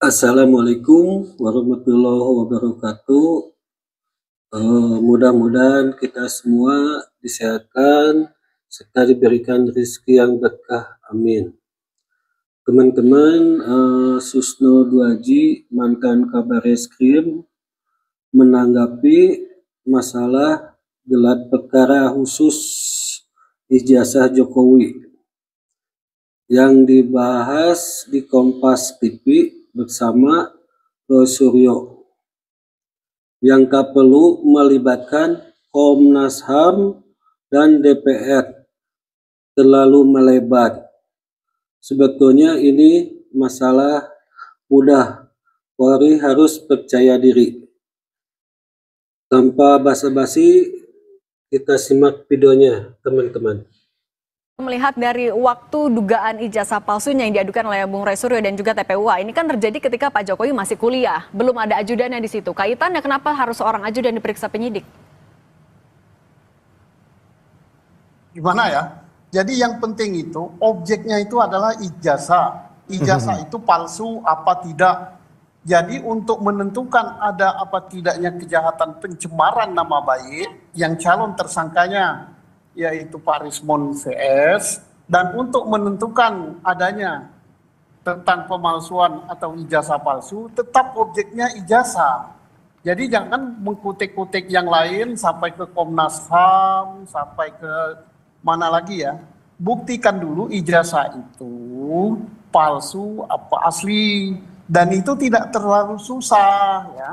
Assalamualaikum warahmatullahi wabarakatuh. Mudah-mudahan kita semua disehatkan serta diberikan rezeki yang berkah. Amin. Teman-teman, Susno Duaji, mantan Kabar Eskrim, menanggapi masalah gelar perkara khusus ijazah Jokowi yang dibahas di Kompas TV bersama Roy Suryo, yang tak perlu melibatkan Komnas HAM dan DPR terlalu melebar. Sebetulnya ini masalah mudah. Polri harus percaya diri. Tanpa basa-basi, kita simak videonya, teman-teman. Melihat dari waktu dugaan ijazah palsunya yang diadukan oleh Bung Roy Suryo dan juga TPUA, ini kan terjadi ketika Pak Jokowi masih kuliah, belum ada ajudannya di situ. Kaitannya kenapa harus seorang ajudan diperiksa penyidik? Gimana ya? Jadi yang penting itu objeknya itu adalah ijazah. Ijazah itu palsu apa tidak. Jadi untuk menentukan ada apa tidaknya kejahatan pencemaran nama baik yang calon tersangkanya yaitu Pak Rismon VS, dan untuk menentukan adanya tentang pemalsuan atau ijazah palsu tetap objeknya ijazah. Jadi jangan mengkutik-kutik yang lain sampai ke Komnas HAM, sampai ke mana lagi ya. Buktikan dulu ijazah itu palsu apa asli. Dan itu tidak terlalu susah ya.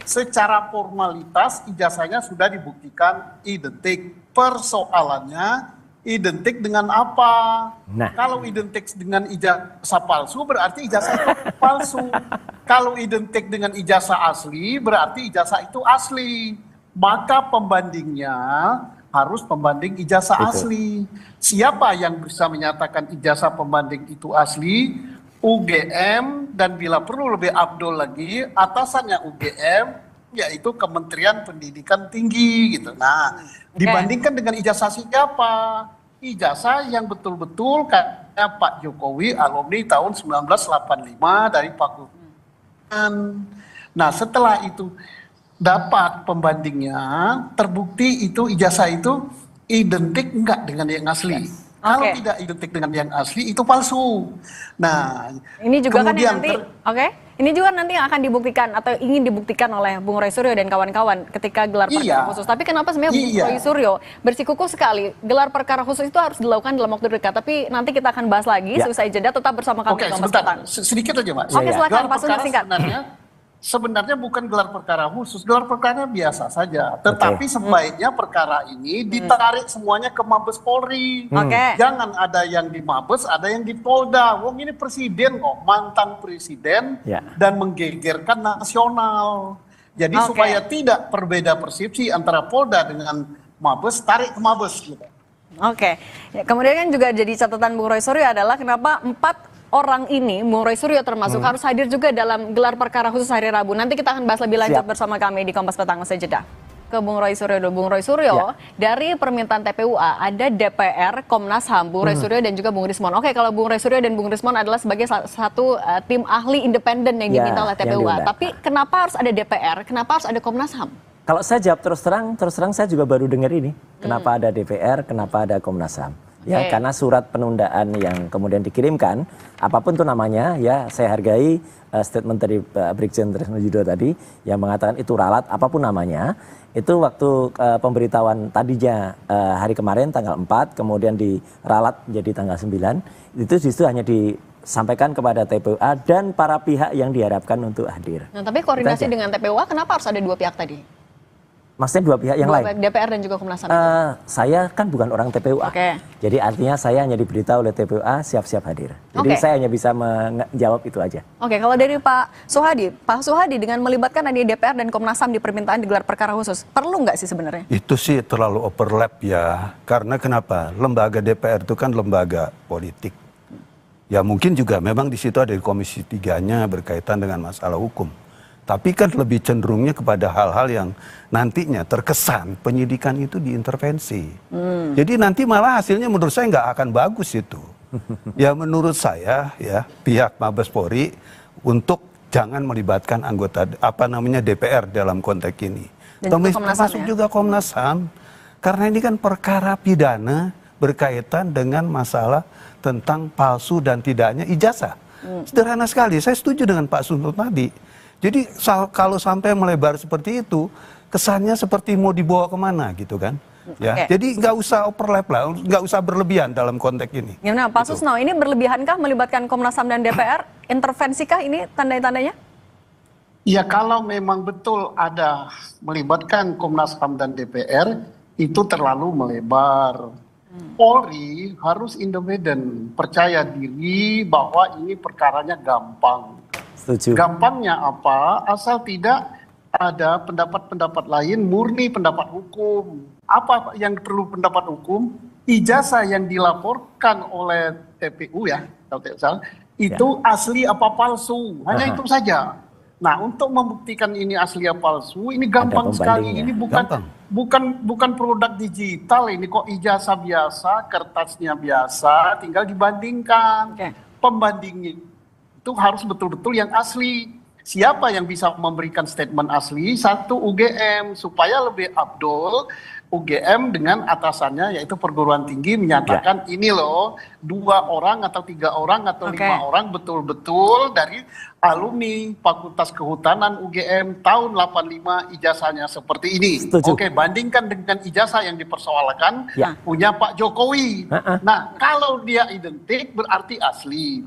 Secara formalitas ijazahnya sudah dibuktikan identik. Persoalannya identik dengan apa? Nah, kalau identik dengan ijazah palsu berarti ijazah itu palsu. Kalau identik dengan ijazah asli berarti ijazah itu asli. Maka pembandingnya harus pembanding ijazah asli. Siapa yang bisa menyatakan ijazah pembanding itu asli? UGM, dan bila perlu lebih abdol lagi atasannya UGM, yaitu Kementerian Pendidikan Tinggi gitu. Nah, dibandingkan dengan ijazah siapa? Ijazah yang betul-betul kayak Pak Jokowi alumni tahun 1985 dari Fakultas. Nah, setelah itu dapat pembandingnya, terbukti itu ijazah itu identik enggak dengan yang asli. Kalau tidak identik dengan yang asli itu palsu. Nah, ini juga kan yang nanti ini juga nanti yang akan dibuktikan atau ingin dibuktikan oleh Bung Roy Suryo dan kawan-kawan ketika gelar perkara khusus. Tapi kenapa sebenarnya Bung Roy Suryo bersikukuh sekali gelar perkara khusus itu harus dilakukan dalam waktu dekat. Tapi nanti kita akan bahas lagi seusai jeda, tetap bersama kami di Kompas Petang. Sedikit aja Mas. Silakan Pak Sunyo singkat. Sebenarnya bukan gelar perkara khusus, gelar perkara biasa saja. Tetapi sebaiknya perkara ini ditarik semuanya ke Mabes Polri. Jangan ada yang di Mabes, ada yang di Polda. Wong ini presiden kok, mantan presiden dan menggegerkan nasional. Jadi supaya tidak berbeda persepsi antara Polda dengan Mabes, tarik ke Mabes. Gitu. Kemudian kan juga jadi catatan Bung Roy Suryo adalah kenapa 4 orang ini, Bung Roy Suryo termasuk, harus hadir juga dalam gelar perkara khusus hari Rabu. Nanti kita akan bahas lebih lanjut bersama kami di Kompas Petang usai jeda. Ke Bung Roy Suryo dulu. Bung Roy Suryo, dari permintaan TPUA ada DPR, Komnas HAM, Bung Roy Suryo dan juga Bung Rismon. Kalau Bung Roy Suryo dan Bung Rismon adalah sebagai satu tim ahli independen yang diminta oleh TPUA. Tapi kenapa harus ada DPR? Kenapa harus ada Komnas HAM? Kalau saya jawab terus terang saya juga baru dengar ini. Kenapa ada DPR, kenapa ada Komnas HAM? Karena surat penundaan yang kemudian dikirimkan, apapun itu namanya, saya hargai statement dari Brigjen Tresno Yudo tadi yang mengatakan itu ralat, apapun namanya, itu waktu pemberitahuan tadinya hari kemarin tanggal 4, kemudian diralat jadi tanggal 9, itu justru hanya disampaikan kepada TPUA dan para pihak yang diharapkan untuk hadir. Nah, tapi koordinasi dengan TPUA kenapa harus ada dua pihak tadi? Maksudnya dua pihak yang lain? DPR dan juga Komnas HAM. Saya kan bukan orang TPUA. Jadi artinya saya hanya diberitahu oleh TPUA siap-siap hadir. Jadi saya hanya bisa menjawab itu aja. Kalau dari Pak Suhadi dengan melibatkan DPR dan Komnas HAM di permintaan digelar perkara khusus, perlu nggak sih sebenarnya? Itu sih terlalu overlap ya. Karena kenapa? Lembaga DPR itu kan lembaga politik. Ya mungkin juga memang di situ ada Komisi 3-nya berkaitan dengan masalah hukum. Tapi kan lebih cenderungnya kepada hal-hal yang nantinya terkesan penyidikan itu diintervensi. Jadi nanti malah hasilnya menurut saya nggak akan bagus itu. Ya menurut saya ya pihak Mabes Polri untuk jangan melibatkan anggota DPR dalam konteks ini. Dan termasuk juga Komnas HAM, karena ini kan perkara pidana berkaitan dengan masalah tentang palsu dan tidaknya ijazah. Sederhana sekali, saya setuju dengan Pak Sunto tadi. Jadi kalau sampai melebar seperti itu, kesannya seperti mau dibawa kemana gitu kan. Ya, jadi nggak usah overlap lah, nggak usah berlebihan dalam konteks ini. Gimana Pak Susno, ini berlebihankah melibatkan Komnas HAM dan DPR? Intervensikah ini tanda-tandanya? Ya kalau memang betul ada melibatkan Komnas HAM dan DPR, itu terlalu melebar. Polri harus independen, percaya diri bahwa ini perkaranya gampang. Setuju. Gampangnya apa? Asal tidak ada pendapat-pendapat lain, murni pendapat hukum. Apa yang perlu pendapat hukum? Ijazah yang dilaporkan oleh TPU ya, kalau tidak salah, itu asli apa palsu, hanya itu saja. Nah, untuk membuktikan ini asli apa palsu, ini gampang sekali. Ini bukan produk digital, ini kok ijazah biasa, kertasnya biasa, tinggal dibandingkan. Pembandingnya itu harus betul-betul yang asli. Siapa yang bisa memberikan statement asli? Satu UGM, supaya lebih abdol. UGM dengan atasannya yaitu perguruan tinggi menyatakan ini loh 2 orang atau 3 orang atau 5 orang betul-betul dari alumni Fakultas Kehutanan UGM tahun 85 ijazahnya seperti ini. Oke, bandingkan dengan ijazah yang dipersoalkan punya Pak Jokowi. Nah, kalau dia identik berarti asli.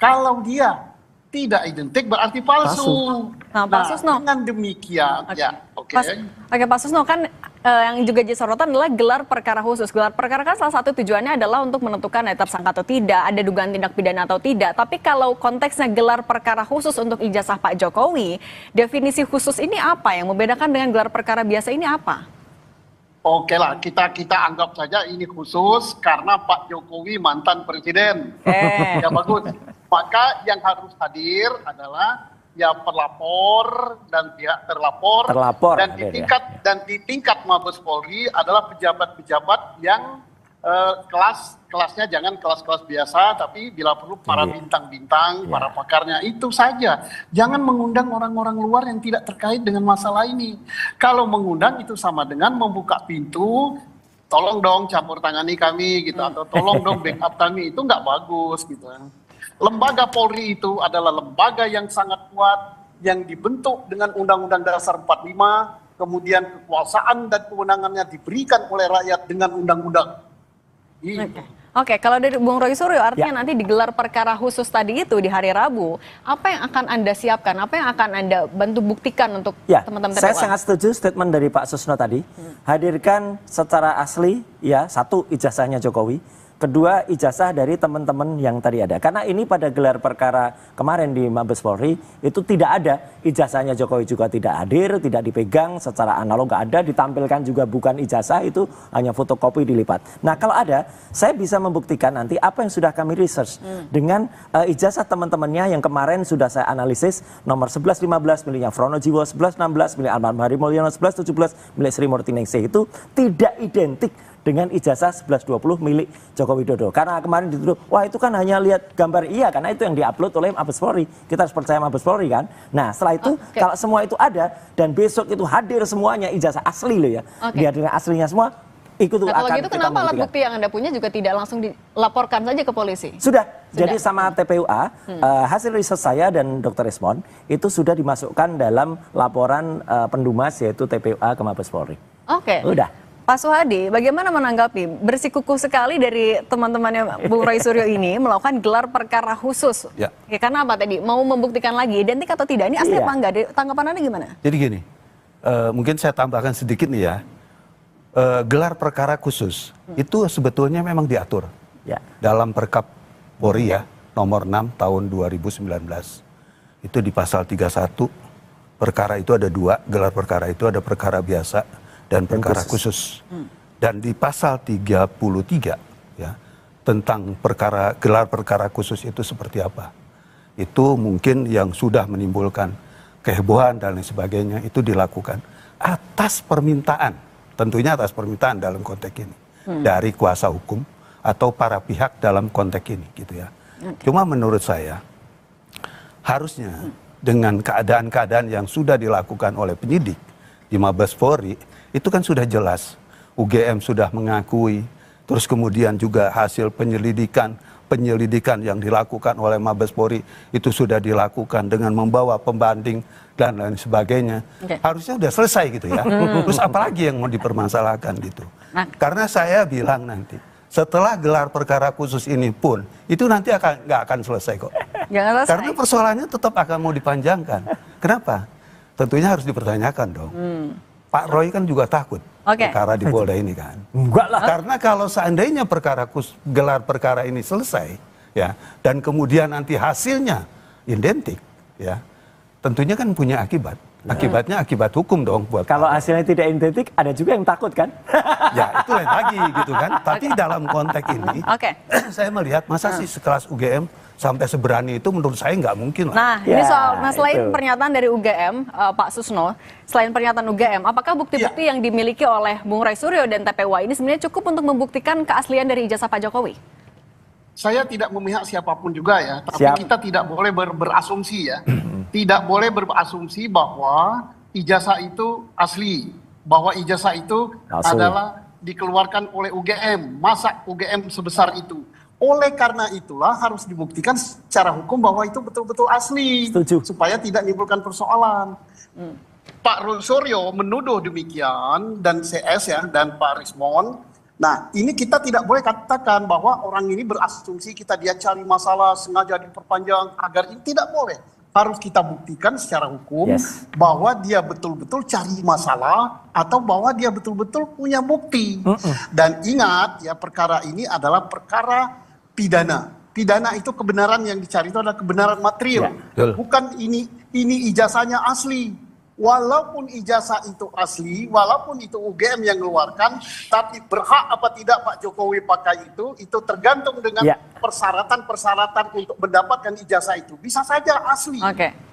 Kalau dia tidak identik berarti palsu. Nah, Pak Susno, dengan demikian Pak Susno, kan yang juga jadi sorotan adalah gelar perkara khusus. Gelar perkara kan salah satu tujuannya adalah untuk menentukan ada tersangka atau tidak, ada dugaan tindak pidana atau tidak. Tapi kalau konteksnya gelar perkara khusus untuk ijazah Pak Jokowi, definisi khusus ini apa yang membedakan dengan gelar perkara biasa ini apa? Oke lah, kita anggap saja ini khusus karena Pak Jokowi mantan presiden. Ya bagus. Maka yang harus hadir adalah ya pelapor dan pihak terlapor dan di tingkat Mabes Polri adalah pejabat-pejabat yang kelasnya jangan kelas-kelas biasa, tapi bila perlu para bintang-bintang, para pakarnya, itu saja. Jangan mengundang orang-orang luar yang tidak terkait dengan masalah ini. Kalau mengundang itu sama dengan membuka pintu, tolong dong campur tangani kami gitu, atau tolong dong backup kami, itu nggak bagus gitu. Lembaga Polri itu adalah lembaga yang sangat kuat, yang dibentuk dengan Undang-Undang Dasar 45, kemudian kekuasaan dan kewenangannya diberikan oleh rakyat dengan undang-undang. Oke, kalau dari Bung Roy Suryo, artinya nanti digelar perkara khusus tadi itu di hari Rabu, apa yang akan Anda siapkan, apa yang akan Anda bantu buktikan untuk teman-teman TPU? Saya sangat setuju statement dari Pak Susno tadi. Hadirkan secara asli, ya, 1 ijazahnya Jokowi. Kedua, ijazah dari teman-teman yang tadi ada. Karena ini pada gelar perkara kemarin di Mabes Polri, itu tidak ada. Ijazahnya Jokowi juga tidak hadir, tidak dipegang, secara analog nggak ada, ditampilkan juga bukan ijazah, itu hanya fotokopi dilipat. Nah, kalau ada, saya bisa membuktikan nanti apa yang sudah kami research dengan ijazah teman-temannya yang kemarin sudah saya analisis, nomor 1115 miliknya Frono Jiwo, 1116 milik Almarhum Hari Mulyono, 1117 milik Sri Murti Ningsih, itu tidak identik dengan ijazah 1120 milik Joko Widodo. Karena kemarin dituduh, wah itu kan hanya lihat gambar, iya karena itu yang diupload oleh Mabes Polri. Kita harus percaya Mabes Polri kan. Nah setelah itu kalau semua itu ada dan besok itu hadir semuanya ijazah asli loh ya. Dihadirkan aslinya semua, ikut nah, kalau gitu kenapa alat bukti yang Anda punya juga tidak langsung dilaporkan saja ke polisi? Sudah. Jadi sama TPUA, hasil riset saya dan Dr. Esmond itu sudah dimasukkan dalam laporan pendumas yaitu TPUA ke Mabes Polri. Udah. Pak Suhadi, bagaimana menanggapi bersikukuh sekali dari teman-temannya Bung Roy Suryo ini melakukan gelar perkara khusus? Ya, karena apa tadi? Mau membuktikan lagi identik atau tidak? Ini asli apa enggak? Tanggapan Anda gimana? Jadi gini, mungkin saya tambahkan sedikit nih ya. Gelar perkara khusus itu sebetulnya memang diatur dalam Perkap Polri ya, nomor 6 tahun 2019. Itu di pasal 31, perkara itu ada 2, gelar perkara itu ada perkara biasa dan perkara khusus. Dan di pasal 33 ya, tentang gelar perkara khusus itu seperti apa. Itu mungkin yang sudah menimbulkan kehebohan dan lain sebagainya, itu dilakukan atas permintaan, tentunya atas permintaan dalam konteks ini, dari kuasa hukum atau para pihak dalam konteks ini gitu ya. Cuma menurut saya harusnya dengan keadaan-keadaan yang sudah dilakukan oleh penyidik di Mabes Polri, itu kan sudah jelas. UGM sudah mengakui, terus kemudian juga hasil penyelidikan yang dilakukan oleh Mabes Polri itu sudah dilakukan dengan membawa pembanding dan lain sebagainya. Harusnya udah selesai gitu ya. Terus apalagi yang mau dipermasalahkan gitu. Karena saya bilang nanti, setelah gelar perkara khusus ini pun, itu nanti nggak akan selesai kok. Karena persoalannya tetap akan mau dipanjangkan. Kenapa? Tentunya harus dipertanyakan dong. Pak Roy kan juga takut perkara di Polda ini kan. Enggak lah. Karena kalau seandainya gelar perkara ini selesai, ya, dan kemudian nanti hasilnya identik, ya, tentunya kan punya akibat. Akibatnya akibat hukum dong buat. Kalau hasilnya tidak identik, ada juga yang takut kan? Ya itu lain lagi gitu kan. Tapi dalam konteks ini, saya melihat masa sih sekelas UGM sampai seberani itu menurut saya nggak mungkin lah. Nah ini soal, selain pernyataan dari UGM, Pak Susno, selain pernyataan UGM, apakah bukti-bukti yang dimiliki oleh Bung Roy Suryo dan TPWA ini sebenarnya cukup untuk membuktikan keaslian dari ijazah Pak Jokowi? Saya tidak memihak siapapun juga ya, tapi kita tidak boleh berasumsi ya. Tidak boleh berasumsi bahwa ijazah itu asli, bahwa ijazah itu adalah dikeluarkan oleh UGM. Masa UGM sebesar itu? Oleh karena itulah harus dibuktikan secara hukum bahwa itu betul-betul asli. Setuju. Supaya tidak menimbulkan persoalan. Pak Roy Suryo menuduh demikian, dan CS ya, dan Pak Rismond. Nah, ini kita tidak boleh katakan bahwa orang ini berasumsi dia cari masalah, sengaja diperpanjang agar ini, tidak boleh. Harus kita buktikan secara hukum bahwa dia betul-betul cari masalah atau bahwa dia betul-betul punya bukti. Dan ingat ya, perkara ini adalah perkara pidana. Pidana itu kebenaran yang dicari itu adalah kebenaran material. Bukan ini ijazahnya asli. Walaupun ijazah itu asli, walaupun itu UGM yang mengeluarkan, tapi berhak apa tidak Pak Jokowi pakai itu tergantung dengan persyaratan-persyaratan untuk mendapatkan ijazah itu. Bisa saja asli,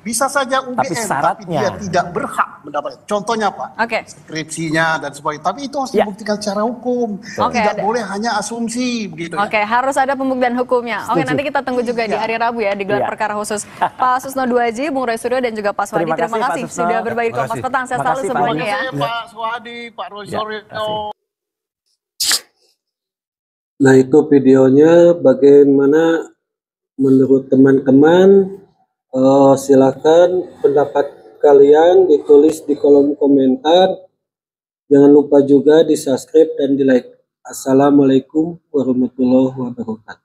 bisa saja UGM, tapi dia tidak berhak mendapatkan. Contohnya Pak, skripsinya dan sebagainya. Tapi itu harus dibuktikan secara hukum. Tidak boleh hanya asumsi begitu. Harus ada pembuktian hukumnya. Nanti kita tunggu juga di hari Rabu ya, di gelar perkara khusus. Pak Susno Duaji, Bung Roy Suryo dan juga Pak Swadi, terima kasih sudah berbagi di Kompas Petang. Saya selalu semuanya ya. Pak Swadi, Pak Roy Suryo. Nah itu videonya, bagaimana menurut teman-teman? Silakan pendapat kalian ditulis di kolom komentar. Jangan lupa juga di subscribe dan di like. Assalamualaikum warahmatullahi wabarakatuh.